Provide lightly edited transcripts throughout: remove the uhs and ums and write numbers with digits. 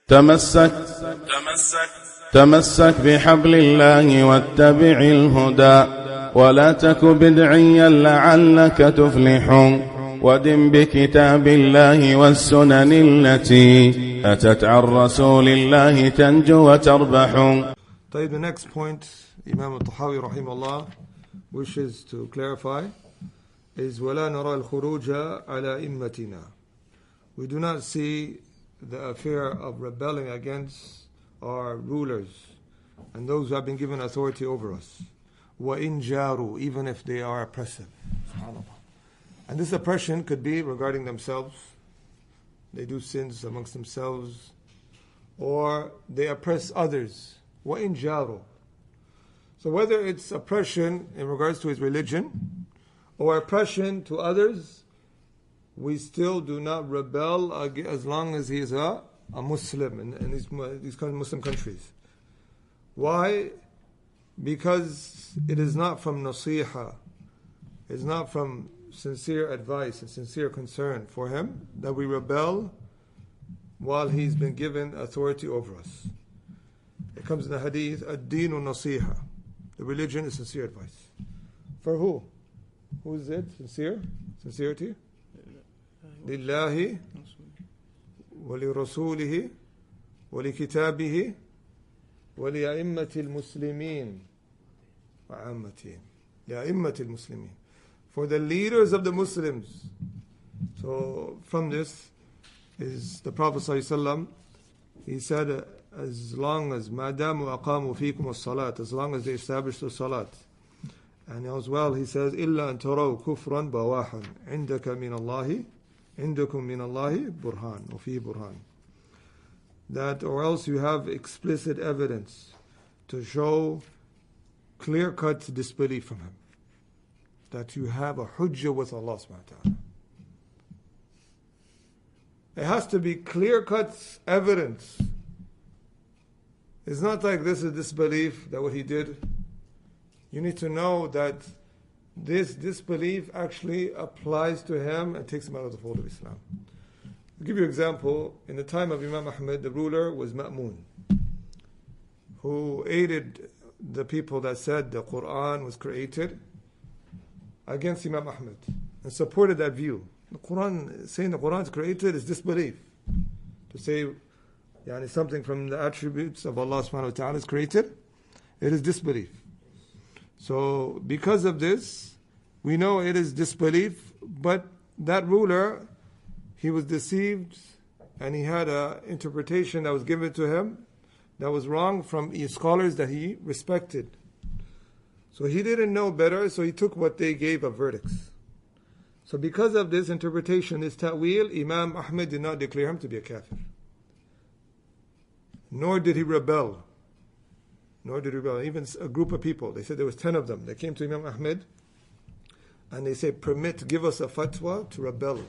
تمسك تمسك بحبل الله واتبع الهدى ولا تك بدعيا لعلك تفلح ودم بكتاب الله والسنن التي أتت عن رسول الله تنجو وتربح. The next point Imam al-Tahawi rahimahullah wishes to clarify is وَلَا نَرَى الْخُرُوجَ عَلَى إِمَّتِنَا. We do not see the affair of rebelling against our rulers and those who have been given authority over us. وَإِنْ جَارُوا, even if they are oppressive. And this oppression could be regarding themselves. They do sins amongst themselves, or they oppress others. وَإِنْ جَارُوا. So whether it's oppression in regards to his religion or oppression to others, we still do not rebel as long as he is a Muslim in these Muslim countries. Why? Because it is not from nasiha, it's not from sincere advice and sincere concern for him that we rebel while he's been given authority over us. It comes in the hadith, ad-deenu nasiha. The religion is sincere advice. For who? Who is it? Sincerity? Lillahi wa li rasulihi wa li kitabihi wa li a'immati al-muslimin wa ammatihim. Li a'immati al-muslimin. For the leaders of the Muslims. So from this is the Prophet ﷺ, he said, as long as madamu aqamu fikum as-salat, as long as they establish the salat. And as well he says, illa an taraw kufran bawahan indaka min Allahi indakum min Allahi burhan wa fi burhan. That or else you have explicit evidence to show clear-cut disbelief from him. That you have a hujjah with Allah subhanahu wa ta'ala. It has to be clear-cut evidence. It's not like this is disbelief that what he did. You need to know that this disbelief actually applies to him and takes him out of the fold of Islam. I'll give you an example. In the time of Imam Ahmed, the ruler was Ma'mun, who aided the people that said the Quran was created against Imam Ahmed and supported that view. The Quran, saying the Quran is created is disbelief. To say something from the attributes of Allah subhanahu wa ta'ala is created, it is disbelief. So because of this, we know it is disbelief, but that ruler, he was deceived and he had an interpretation that was given to him that was wrong from scholars that he respected. So he didn't know better, so he took what they gave as verdicts. So because of this interpretation, this ta'wil, Imam Ahmed did not declare him to be a kafir. Nor did he rebel. Even a group of people, they said there was 10 of them. They came to Imam Ahmed and they said, give us a fatwa to rebel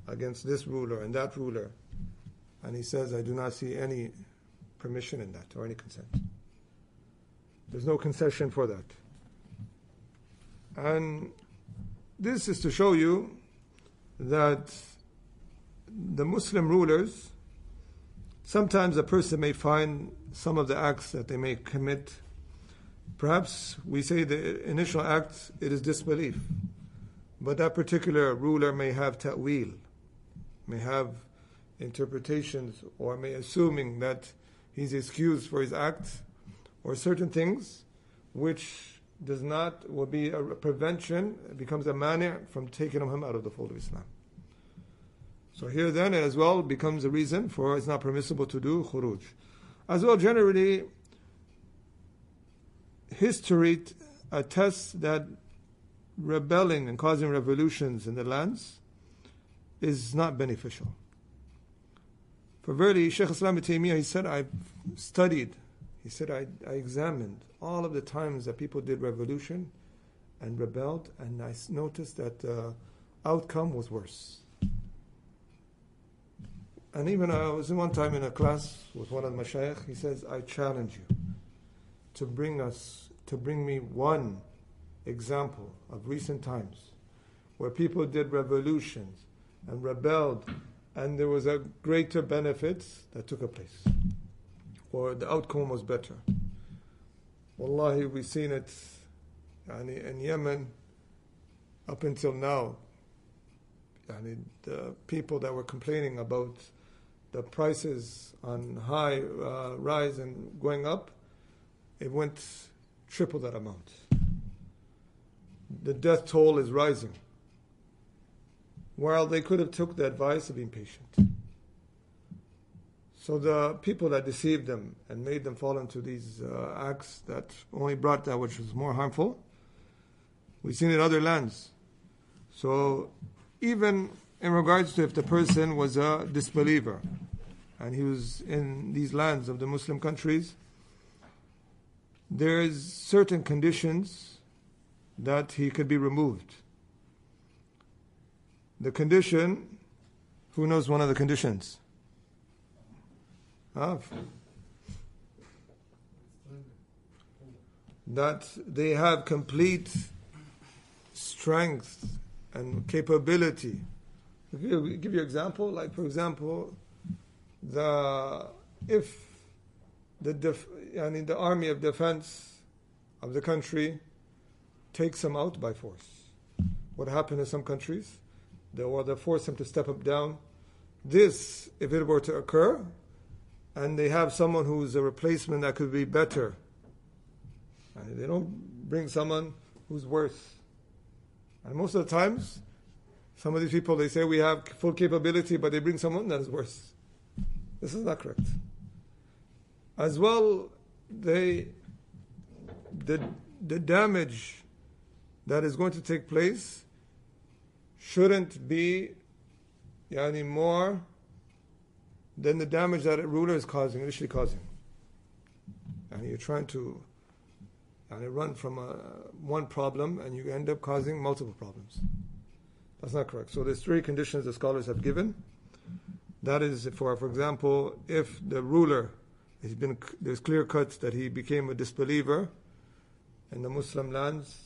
against this ruler and that ruler. And he says, I do not see any permission in that or any consent. There's no concession for that. And this is to show you that the Muslim rulers, sometimes a person may find some of the acts that they may commit. Perhaps we say the initial act, it is disbelief. But that particular ruler may have ta'wil, may have interpretations, or may assuming that he's excused for his act, or certain things which will be a prevention, it becomes a mani' from taking him out of the fold of Islam. So here then as well becomes a reason for it's not permissible to do khurooj. As well, generally, history attests that rebelling and causing revolutions in the lands is not beneficial. For verily, Shaykh Islam ibn Taymiyyah, he said, I examined all of the times that people did revolution and rebelled, and I noticed that the outcome was worse. And even I was in one time in a class with one of the mashayikh, he says, I challenge you to bring me one example of recent times where people did revolutions and rebelled and there was a greater benefit that took place, or the outcome was better. Wallahi, we've seen it in Yemen up until now. The people that were complaining about the prices on high rise and going up, it went triple that amount. The death toll is rising. While they could have took the advice of being patient. So the people that deceived them and made them fall into these acts that only brought that which was more harmful, we've seen it in other lands. So even in regards to if the person was a disbeliever and he was in these lands of the Muslim countries, there is certain conditions that he could be removed. The condition, who knows one of the conditions? That they have complete strength and capability. I'll give you an example. Like, for example, if the army of defense of the country takes them out by force. What happened in some countries? They force them to step up down. This, if it were to occur, and they have someone who's a replacement that could be better, and they don't bring someone who's worse. And most of the times, some of these people, they say we have full capability, but they bring someone that is worse. This is not correct. As well, the damage that is going to take place shouldn't be more than the damage that a ruler is initially causing. And you're trying to run from one problem and you end up causing multiple problems. That's not correct. So there's 3 conditions the scholars have given. That is, for example, if the ruler there's clear cuts that he became a disbeliever in the Muslim lands,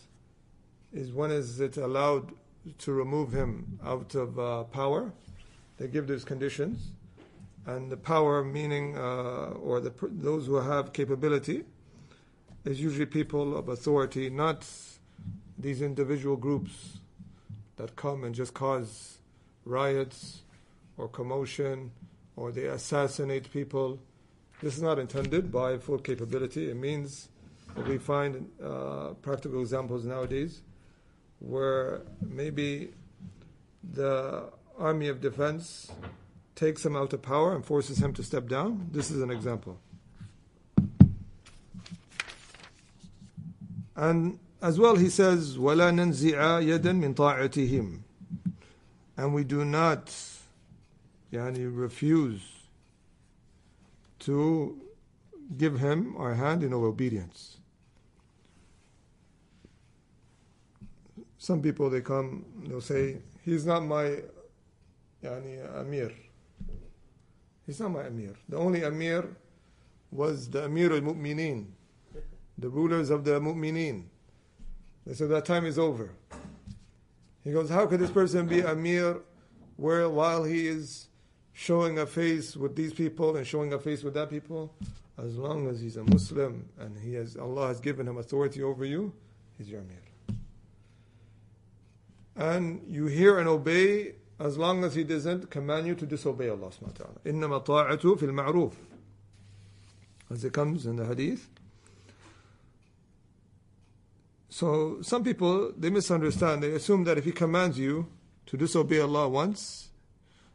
when is it allowed to remove him out of power? They give those conditions. And the power, meaning, those who have capability, is usually people of authority, not these individual groups that come and just cause riots or commotion, or they assassinate people. This is not intended by full capability. It means we find practical examples nowadays where maybe the army of defense takes him out of power and forces him to step down. This is an example. And as well, he says, وَلَا نَنْزِعَ يَدًا مِنْ طَاعَتِهِمْ. And we do not refuse to give him our hand in obedience. Some people, they'll say, he's not my Amir. He's not my Amir. The only Amir was the Amir al-Mu'mineen, the rulers of the Mu'mineen. They said that time is over. He goes, how could this person be Amir while he is showing a face with these people and showing a face with that people? As long as he's a Muslim and Allah has given him authority over you, he's your Amir. And you hear and obey as long as he doesn't command you to disobey Allah subhanahu wa ta'ala. إِنَّمَا طَاعَةُ فِي الْمَعْرُوفِ, as it comes in the hadith. So some people, they misunderstand. They assume that if he commands you to disobey Allah once,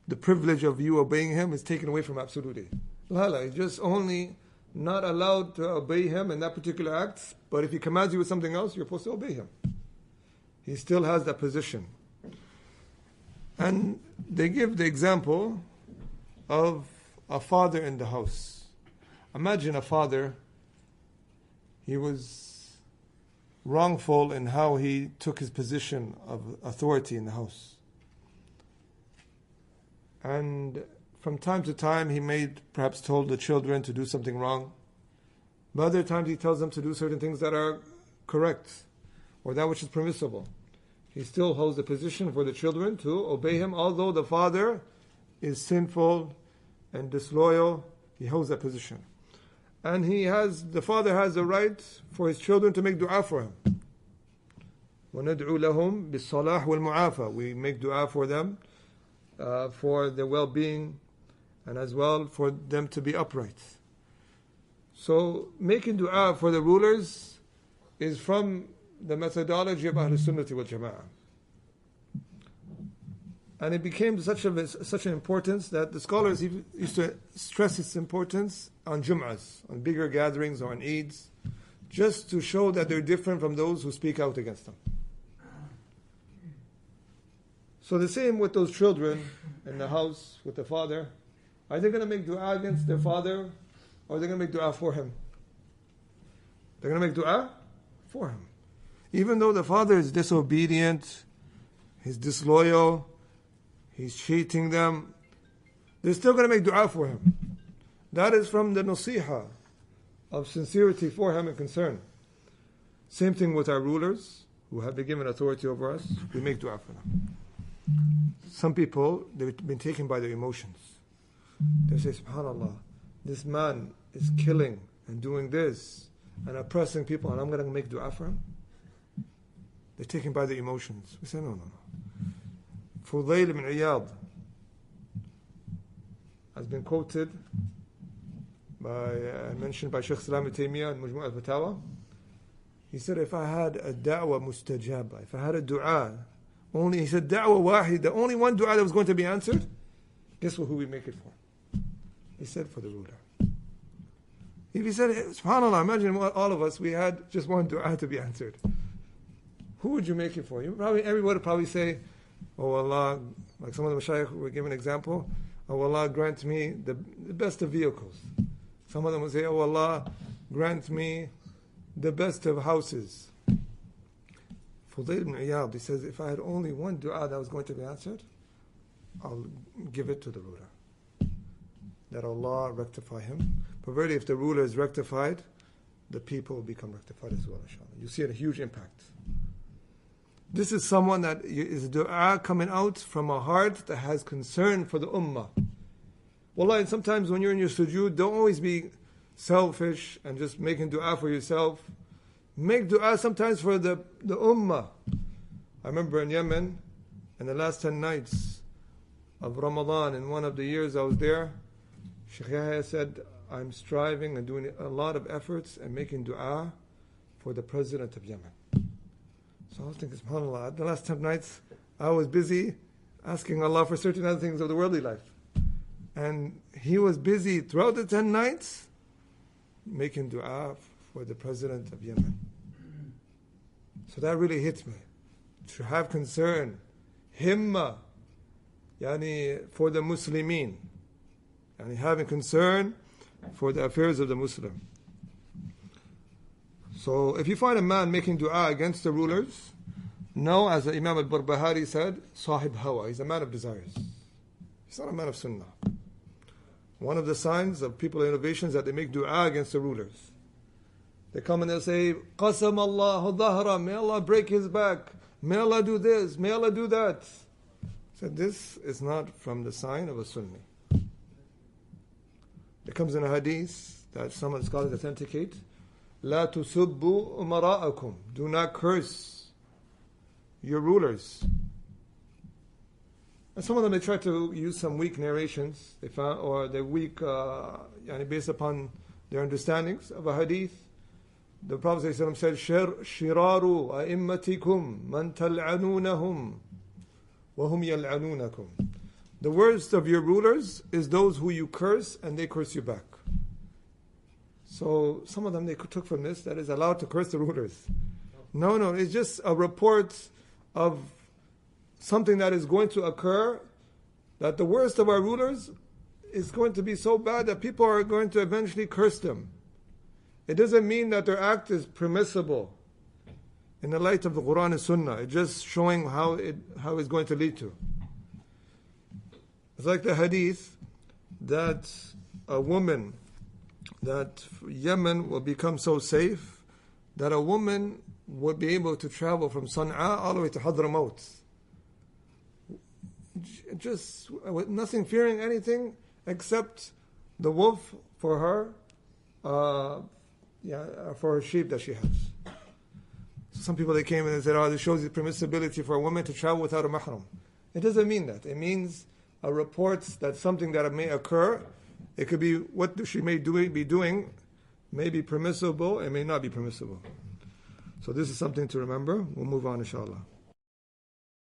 the privilege of you obeying him is taken away from absolutely. Lala, he's just only not allowed to obey him in that particular act, but if he commands you with something else, you're supposed to obey him. He still has that position. And they give the example of a father in the house. Imagine a father, he was wrongful in how he took his position of authority in the house. And from time to time he perhaps told the children to do something wrong. But other times he tells them to do certain things that are correct, or that which is permissible. He still holds the position for the children to obey him, although the father is sinful and disloyal, he holds that position. And the father has the right for his children to make dua for him. وَنَدْعُو لَهُمْ بِالصَّلَاحِ وَالْمُعَافَى. We make dua for them, for their well-being, and as well for them to be upright. So making dua for the rulers is from the methodology of Ahlul Sunnah wal Jama'ah. And it became such an importance that the scholars used to stress its importance on Jum'ahs, on bigger gatherings or on Eids, just to show that they're different from those who speak out against them. So the same with those children in the house with the father. Are they going to make dua against their father, or are they going to make dua for him? They're going to make dua for him. Even though the father is disobedient, he's disloyal, he's cheating them, they're still going to make dua for him. That is from the nasiha of sincerity for him and concern. Same thing with our rulers who have been given authority over us. We make dua for them. Some people, they've been taken by their emotions. They say, subhanAllah, this man is killing and doing this and oppressing people, and I'm going to make dua for him? They're taken by their emotions. We say, no. Fudayl ibn Iyad has been quoted mentioned by Shaykh Islam ibn Taymiyyah in Majmu' al-Fatawa. He said, if I had a da'wah mustajaba, if I had a dua, he said, da'wah wahid, the only one dua that was going to be answered, guess who we make it for? He said, for the ruler. If he said, subhanAllah, imagine all of us, we had just one dua to be answered. Who would you make it for? Everybody would probably say, oh Allah, like some of the mashayikh were giving an example, oh Allah, grant me the best of vehicles. Some of them would say, oh Allah, grant me the best of houses. Fudayl ibn Iyad, he says, if I had only one dua that was going to be answered, I'll give it to the ruler. That Allah rectify him. But really, if the ruler is rectified, the people will become rectified as well, inshallah. You see a huge impact. This is someone that is dua coming out from a heart that has concern for the ummah. Wallahi, and sometimes when you're in your sujood, don't always be selfish and just making dua for yourself. Make dua sometimes for the ummah. I remember in Yemen, in the last 10 nights of Ramadan, in one of the years I was there, Shaykh Yahya said, I'm striving and doing a lot of efforts and making dua for the president of Yemen. So I was thinking, subhanAllah, the last 10 nights I was busy asking Allah for certain other things of the worldly life. And he was busy throughout the 10 nights making dua for the president of Yemen. So that really hit me. To have concern, himma, for the Muslimin. And having concern for the affairs of the Muslim. So if you find a man making dua against the rulers, know, as the Imam al-Barbahari said, sahib hawa, he's a man of desires. He's not a man of sunnah. One of the signs of people of innovation is that they make dua against the rulers. They come and they say, Qasam Allahu dhahra, may Allah break his back, may Allah do this, may Allah do that. So this is not from the sign of a Sunni. It comes in a hadith that some of the scholars authenticate. La tusubbu umara'akum. Do not curse your rulers. And some of them, they try to use some weak narrations they found, or they're weak based upon their understandings of a hadith. The Prophet ﷺ said, Shiraru a'immatikum man tal'anunahum wa hum yal'anunakum. The worst of your rulers is those who you curse and they curse you back. So some of them, they took from this that is allowed to curse the rulers. No, it's just a report of something that is going to occur, that the worst of our rulers is going to be so bad that people are going to eventually curse them. It doesn't mean that their act is permissible in the light of the Quran and Sunnah. It's just showing how it's going to lead to. It's like the hadith that a woman, that Yemen will become so safe that a woman would be able to travel from Sana'a all the way to Hadramaut just with nothing, fearing anything except the wolf for her, for her sheep that she has. So some people, they came in and said, this shows the permissibility for a woman to travel without a mahram. It doesn't mean that. It means a report that something that may occur, it could be what she may be doing, may be permissible, it may not be permissible. So this is something to remember. We'll move on, inshallah.